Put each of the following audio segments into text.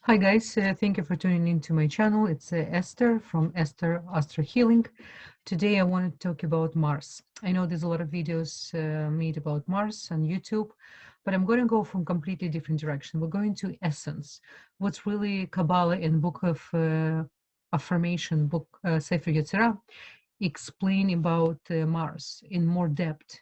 Hi guys, thank you for tuning into my channel. It's Esther from Esther-Astro-Healing. Today I want to talk about Mars. I know there's a lot of videos made about Mars on YouTube, but I'm going to go from completely different direction. We're going to essence. What's really Kabbalah and Book of Affirmation, book Sefer Yezirah, explain about Mars in more depth.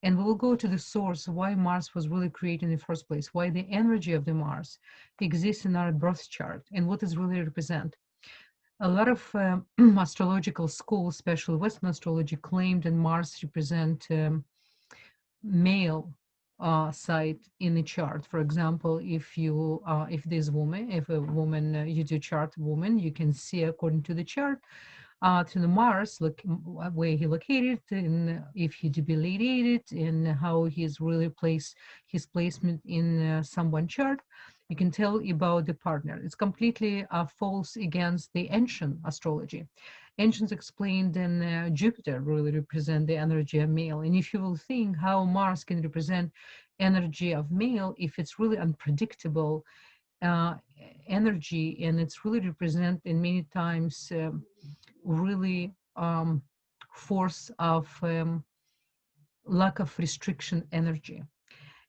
And we will go to the source why Mars was really created in the first place, why the energy of the Mars exists in our birth chart, and what does really represent. A lot of astrological schools, especially Western astrology, claimed that Mars represent male side in the chart. For example, if a woman, you do chart woman, you can see according to the chart to the Mars, look where he located, and if he debilitated, and how he's really placed his placement in someone chart. You can tell about the partner. It's completely false against the ancient astrology. Ancients explained then Jupiter really represent the energy of male. And if you will think how Mars can represent energy of male, if it's really unpredictable uh, energy, and it's really represent in many times really force of lack of restriction energy.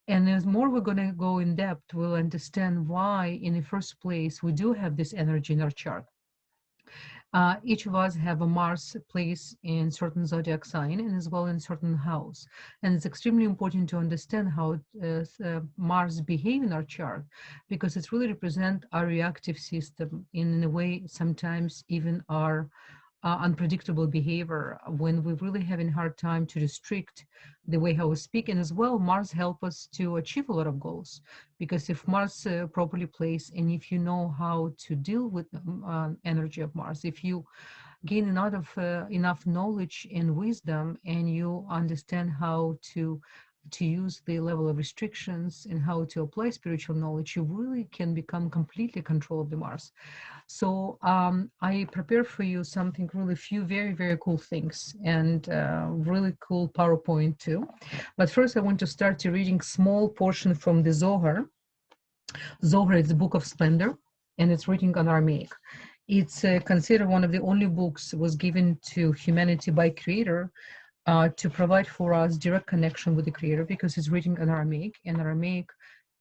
And as more we're going to go in depth, we'll understand why in the first place we do have this energy in our chart. Each of us have a Mars place in certain zodiac sign and as well in certain house. And it's extremely important to understand how Mars behave in our chart, because it's really represent our reactive system in a way, sometimes even our unpredictable behavior when we're really having a hard time to restrict the way how we speak. And as well, Mars help us to achieve a lot of goals, because if Mars properly placed, and if you know how to deal with energy of Mars, if you gain enough knowledge and wisdom, and you understand how to use the level of restrictions and how to apply spiritual knowledge, you really can become completely control of the Mars. So I prepare for you something really few very cool things, and really cool PowerPoint too. But first I want to start to reading small portion from the Zohar. Zohar is the book of splendor, and it's written on Aramaic. It's considered one of the only books was given to humanity by Creator to provide for us direct connection with the Creator, because it's written in Aramaic, and Aramaic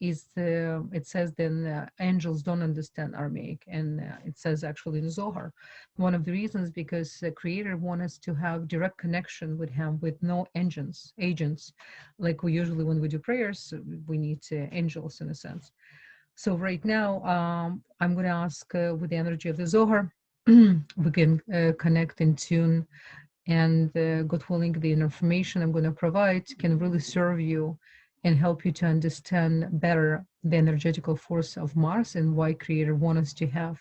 is it says then angels don't understand Aramaic, and it says actually in Zohar. One of the reasons, because the Creator wants us to have direct connection with Him with no agents, like we usually when we do prayers, we need angels in a sense. So right now, I'm going to ask with the energy of the Zohar, we can connect and tune, and God willing, the information I'm going to provide can really serve you and help you to understand better the energetical force of Mars and why Creator wants us to have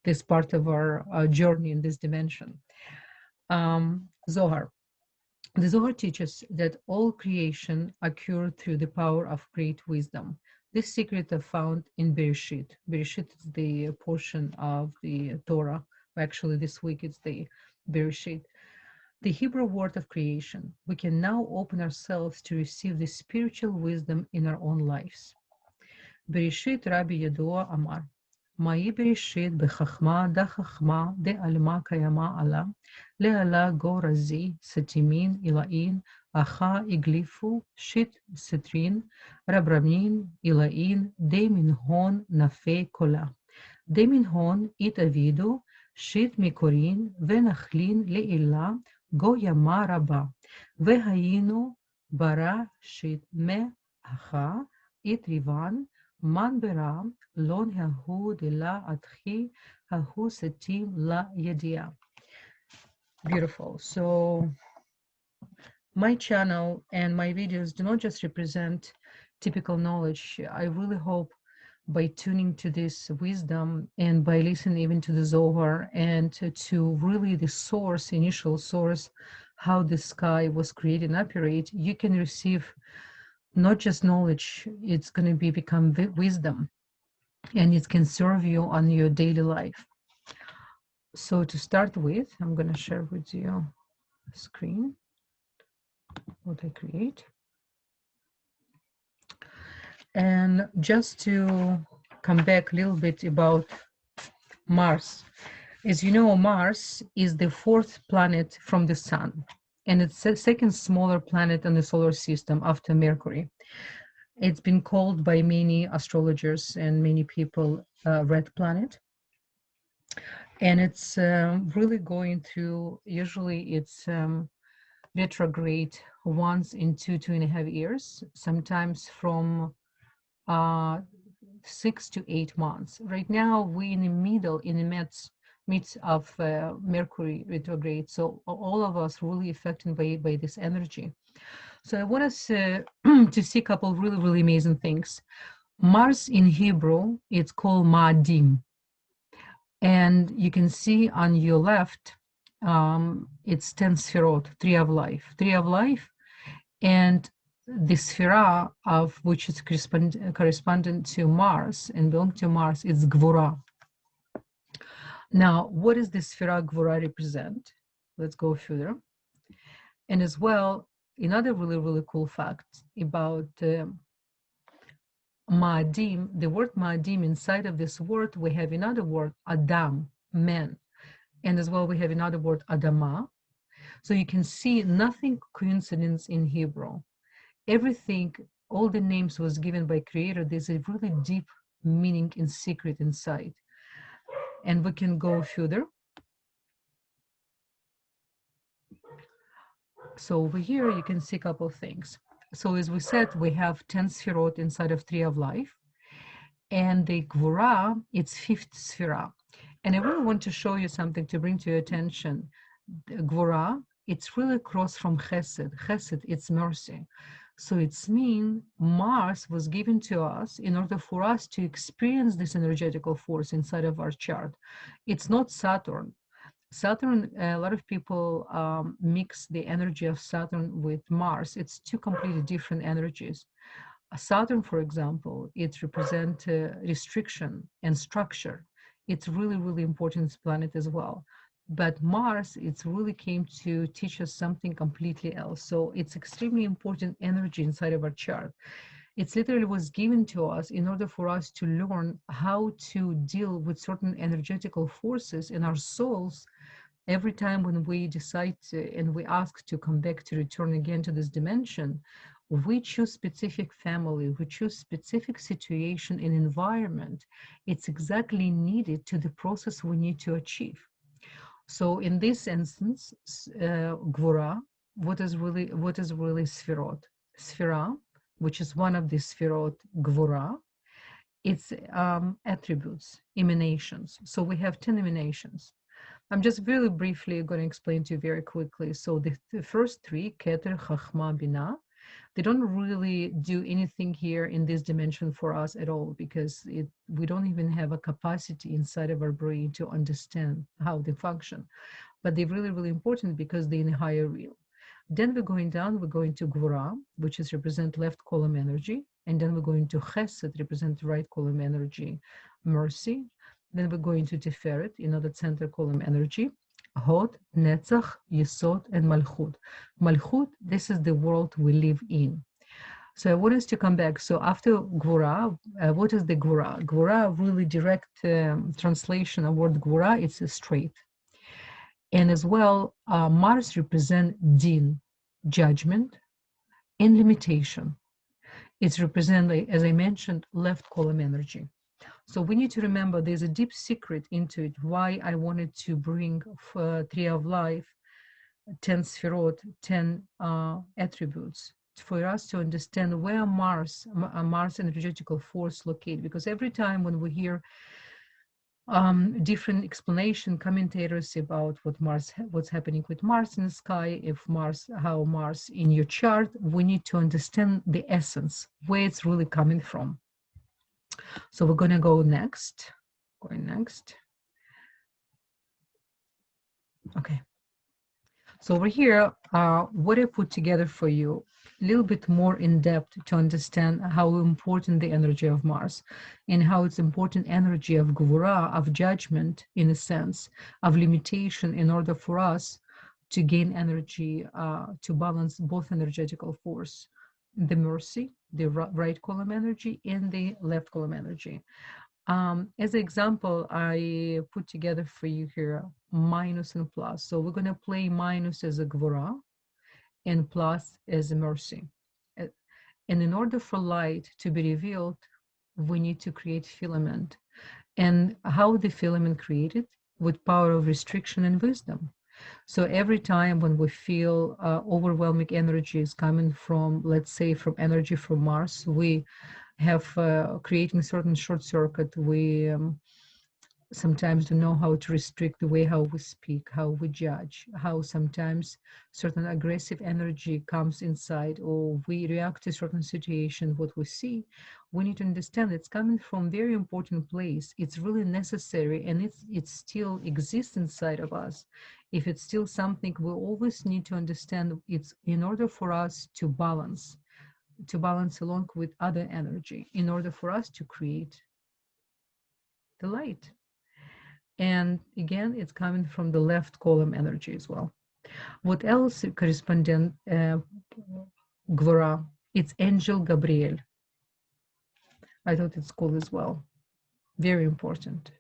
this part of our journey in this dimension. Zohar. The Zohar teaches that all creation occurred through the power of great wisdom. This secret is found in Bereshit. Bereshit is the portion of the Torah. Actually, this week it's the Bereshit, the Hebrew word of creation. We can now open ourselves to receive the spiritual wisdom in our own lives. Bereshit Rabbi Yadua Amar. Ma'i Bereshit bechachma da chachma de alma kayama ala le'ala go razi setimin ilain acha iglifu shit setrin rabramin ilain de minhon nafe kola de minhon it avidu shit mikorin venachlin le'ila go yama raba והיינו ברא שדמי אחה את ריבן מן ברא לא נההו דלה אתחי ההוא סתים לידיעה. Beautiful. So my channel and my videos do not just represent typical knowledge. I really hope by tuning to this wisdom and by listening even to the Zohar and to really the source, initial source, how the sky was created and operate, you can receive not just knowledge, it's going to become wisdom, and it can serve you on your daily life. So to start with, I'm going to share with you a screen, what I create. And just to come back a little bit about Mars. As you know, Mars is the fourth planet from the sun, and it's the second smaller planet in the solar system after Mercury. It's been called by many astrologers and many people red planet. And it's really going through, usually it's retrograde once in 2.5 years, sometimes from 6 to 8 months. Right now, we're in the middle, in the midst of Mercury retrograde. So all of us really affected by this energy. So I want us to see a couple of really, really amazing things. Mars in Hebrew, it's called Ma'adim. And you can see on your left, it's 10 sefirot, tree of life. And the sefira of which is correspondent to Mars and belong to Mars is Gvura. Now, what does the sefira Gvura represent? Let's go further. And as well, another really, really cool fact about Ma'adim, the word Ma'adim, inside of this word, we have another word, Adam, man. And as well, we have another word, Adama. So you can see nothing coincidence in Hebrew. Everything, all the names was given by Creator. There's a really deep meaning and secret inside. And we can go further. So over here, you can see a couple of things. So as we said, we have 10 sefirot inside of Tree of Life. And the Gvura, it's fifth sefira. And I really want to show you something to bring to your attention. The Gvura, it's really across from Chesed. Chesed, it's mercy. So it's mean Mars was given to us in order for us to experience this energetical force inside of our chart. It's not Saturn. Saturn, a lot of people mix the energy of Saturn with Mars. It's two completely different energies. Saturn, for example, it represents restriction and structure. It's really, really important planet as well. But Mars, it really came to teach us something completely else. So it's extremely important energy inside of our chart. It literally was given to us in order for us to learn how to deal with certain energetical forces in our souls. Every time when we decide to, and we ask to come back to return again to this dimension, we choose specific family, we choose specific situation and environment. It's exactly needed to the process we need to achieve. So in this instance, Gvura, what is really Sfirot? Sfira, which is one of the Sfirot, Gvura, it's attributes, emanations. So we have 10 emanations. I'm just really briefly going to explain to you very quickly. So the first three, Keter, Chachma, Bina, they don't really do anything here in this dimension for us at all, because we don't even have a capacity inside of our brain to understand how they function. But they're really, really important because they're in a higher realm. Then we're going down, we're going to Gvura, which is represent left column energy. And then we're going to Chesed, represent right column energy, mercy. Then we're going to Tiferet, another center column energy. Hod, Netzach, Yesod, and Malchut. Malchut, this is the world we live in. So I want us to come back. So after Gvura, what is the Gvura? Gvura, really direct translation of word Gvura, it's a straight. And as well, Mars represent Din, judgment, and limitation. It's represent, as I mentioned, left column energy. So we need to remember there's a deep secret into it, why I wanted to bring Tree of Life, 10 sefirot, 10 attributes, for us to understand where Mars energetical force located. Because every time when we hear different explanation, commentators about what's happening with Mars in the sky, how Mars in your chart, we need to understand the essence, where it's really coming from. So we're going to go next. Going next. Okay. So over here, what I put together for you, a little bit more in depth to understand how important the energy of Mars and how it's important energy of Gvura, of judgment, in a sense, of limitation, in order for us to gain energy, to balance both energetical force, the mercy, the right column energy and the left column energy. As an example, I put together for you here minus and plus. So we're going to play minus as a gvura and plus as a mercy. Uh, And in order for light to be revealed, we need to create filament. And how the filament created? With power of restriction and wisdom. So every time when we feel overwhelming energy is coming from, let's say, from energy from Mars, we have creating certain short circuit. We sometimes don't know how to restrict the way how we speak, how we judge, how sometimes certain aggressive energy comes inside, or we react to certain situation, what we see. We need to understand it's coming from very important place. It's really necessary, and it still exists inside of us. If it's still something, we always need to understand it's in order for us to balance along with other energy, in order for us to create the light. And again, it's coming from the left column energy as well. What else correspondent Gvora? It's Angel Gabriel. I thought it's cool as well. Very important.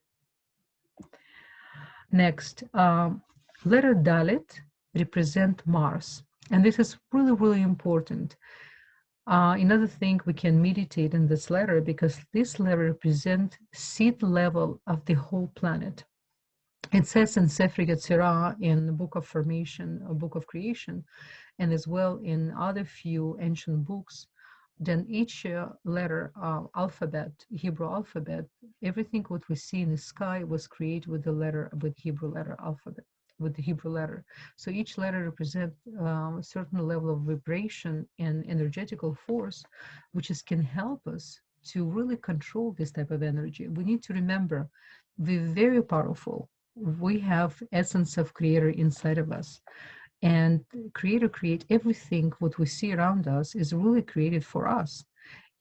Next, letter Dalet represent Mars. And this is really, really important. Another thing we can meditate in this letter, because this letter represents seed level of the whole planet. It says in Sefer Yezirah, in the book of formation, a book of creation, and as well in other few ancient books, then each letter, alphabet, Hebrew alphabet, everything what we see in the sky was created with the letter, with Hebrew letter alphabet, with the Hebrew letter. So each letter represents a certain level of vibration and energetical force, which can help us to really control this type of energy. We need to remember we're very powerful. We have essence of creator inside of us, and creator create everything what we see around us is really created for us.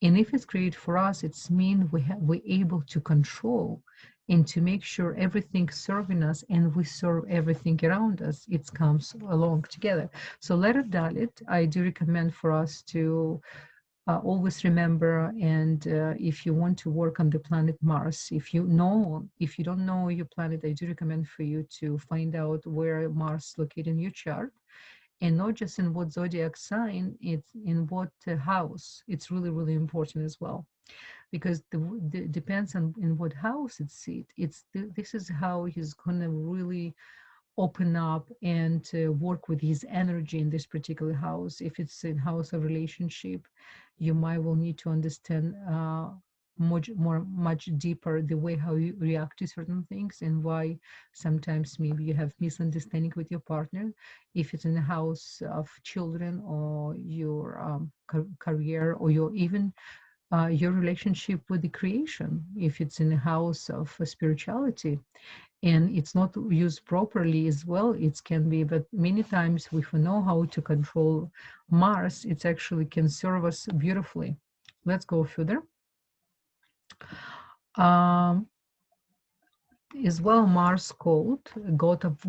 And if it's created for us, it's mean we're able to control and to make sure everything serving us, and we serve everything around us. It comes along together. So letter Dalit, I do recommend for us to always remember. And if you want to work on the planet Mars, if you don't know your planet, I do recommend for you to find out where Mars is located in your chart, and not just in what zodiac sign, it's in what house. It's really, really important as well, because the depends on in what house it's seat. This is how he's gonna really open up and work with his energy in this particular house. If it's in house of relationship, you might will need to understand much deeper the way how you react to certain things, and why sometimes maybe you have misunderstanding with your partner. If it's in the house of children, or your career, or your even your relationship with the creation, if it's in the house of spirituality and it's not used properly as well, it can be. But many times if we know how to control Mars, it actually can serve us beautifully. Let's go further. As well, Mars called god of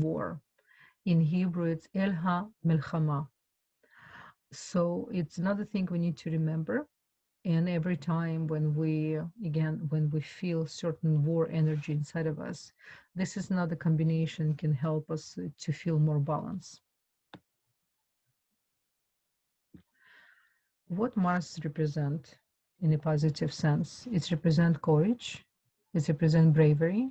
war. In Hebrew, it's Elha Melchama. So it's another thing we need to remember. And every time when we feel certain war energy inside of us, this is another combination can help us to feel more balance. What Mars represent in a positive sense? It represents courage, it represents bravery,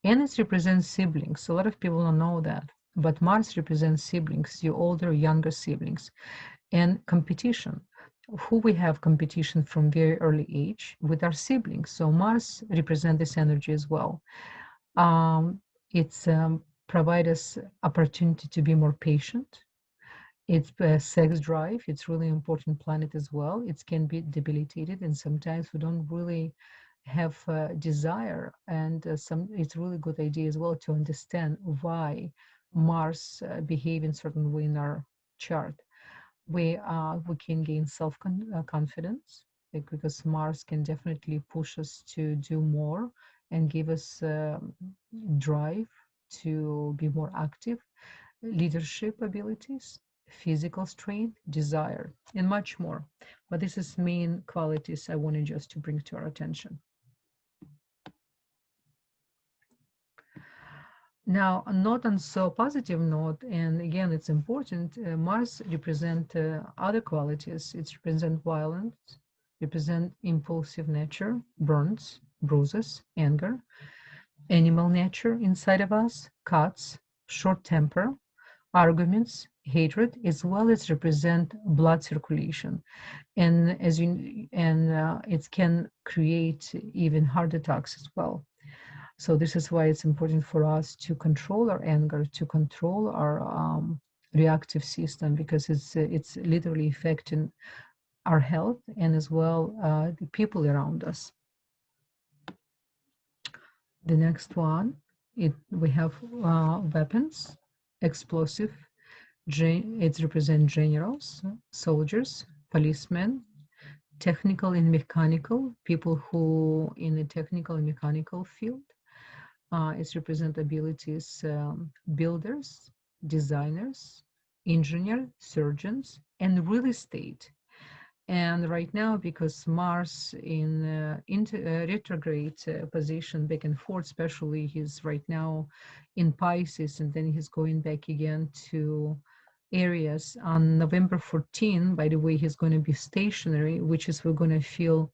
and it represents siblings. A lot of people don't know that, but Mars represents siblings, your older or younger siblings, and competition. Who we have competition from very early age with our siblings. So Mars represents this energy as well. It's provide us opportunity to be more patient. It's sex drive. It's really important planet as well. It can be debilitated, and sometimes we don't really have desire. And it's really good idea as well to understand why Mars behave in certain way in our chart. We can gain confidence, because Mars can definitely push us to do more and give us drive to be more active, leadership abilities, physical strength, desire, and much more. But this is main qualities I wanted just to bring to our attention. Now, not on so positive note, and again, it's important, Mars represent other qualities. It represent violence, represent impulsive nature, burns, bruises, anger, animal nature inside of us, cuts, short temper, arguments, hatred, as well as represent blood circulation. And it can create even heart attacks as well. So this is why it's important for us to control our anger, to control our reactive system, because it's literally affecting our health and as well the people around us. The next one, we have weapons, explosive. It represents generals, soldiers, policemen, technical and mechanical, people who in the technical and mechanical field. Its represent abilities, builders, designers, engineers, surgeons, and real estate. And right now, because Mars in retrograde position back and forth, especially he's right now in Pisces, and then he's going back again to Aries on November 14. By the way, he's going to be stationary, which is we're going to feel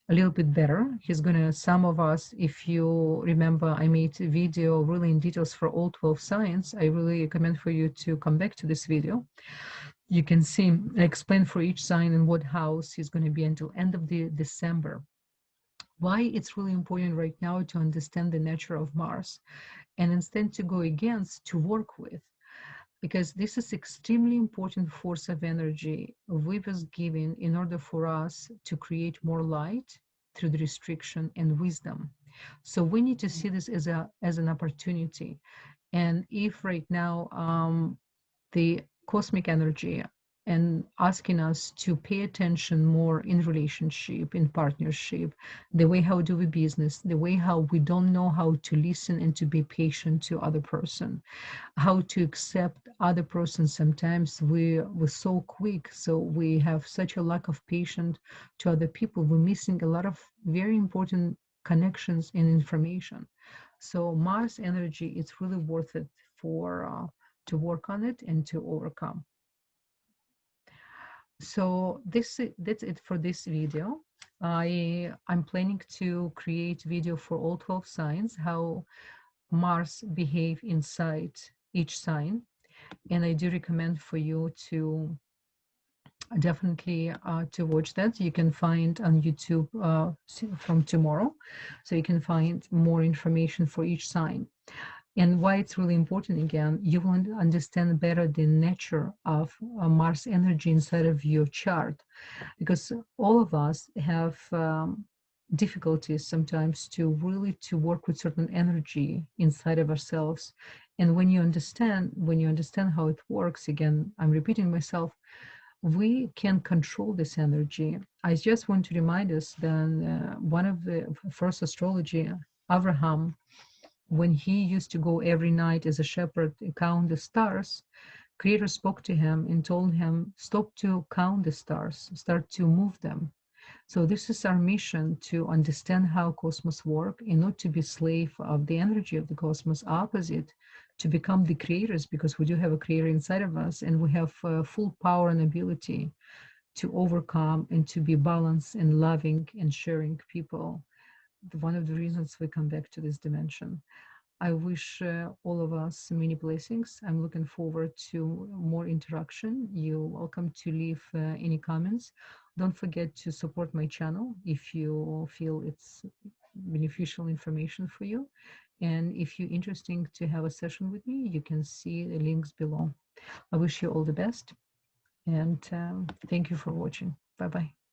a little bit better. He's gonna, some of us, if you remember, I made a video really in details for all 12 signs. I really recommend for you to come back to this video. You can see, I explain for each sign in what house he's gonna be until end of the December. Why it's really important right now to understand the nature of Mars and instead to go against, to work with, because this is extremely important force of energy we was given in order for us to create more light through the restriction and wisdom. So we need to see this as an opportunity. And if right now the cosmic energy and asking us to pay attention more in relationship, in partnership, the way how do we business, the way how we don't know how to listen and to be patient to other person, how to accept other person. Sometimes we're so quick, so we have such a lack of patience to other people. We're missing a lot of very important connections and information. So Mars energy, it's really worth it for to work on it and to overcome. So that's it for this video. I'm planning to create video for all 12 signs, how Mars behave inside each sign. And I do recommend for you to definitely to watch that. You can find on YouTube from tomorrow. So you can find more information for each sign. And why it's really important, again, you will understand better the nature of Mars energy inside of your chart, because all of us have difficulties sometimes to really to work with certain energy inside of ourselves. And when you understand how it works, again, I'm repeating myself, we can control this energy. I just want to remind us that one of the first astrology, Abraham, when he used to go every night as a shepherd and count the stars, Creator spoke to him and told him, stop to count the stars, start to move them. So this is our mission, to understand how cosmos work and not to be slave of the energy of the cosmos, opposite, to become the creators, because we do have a creator inside of us and we have full power and ability to overcome and to be balanced and loving and sharing people. One of the reasons we come back to this dimension. I wish all of us many blessings. I'm looking forward to more interaction. You're welcome to leave any comments. Don't forget to support my channel if you feel it's beneficial information for you. And if you're interested to have a session with me, you can see the links below. I wish you all the best, and thank you for watching. Bye-bye.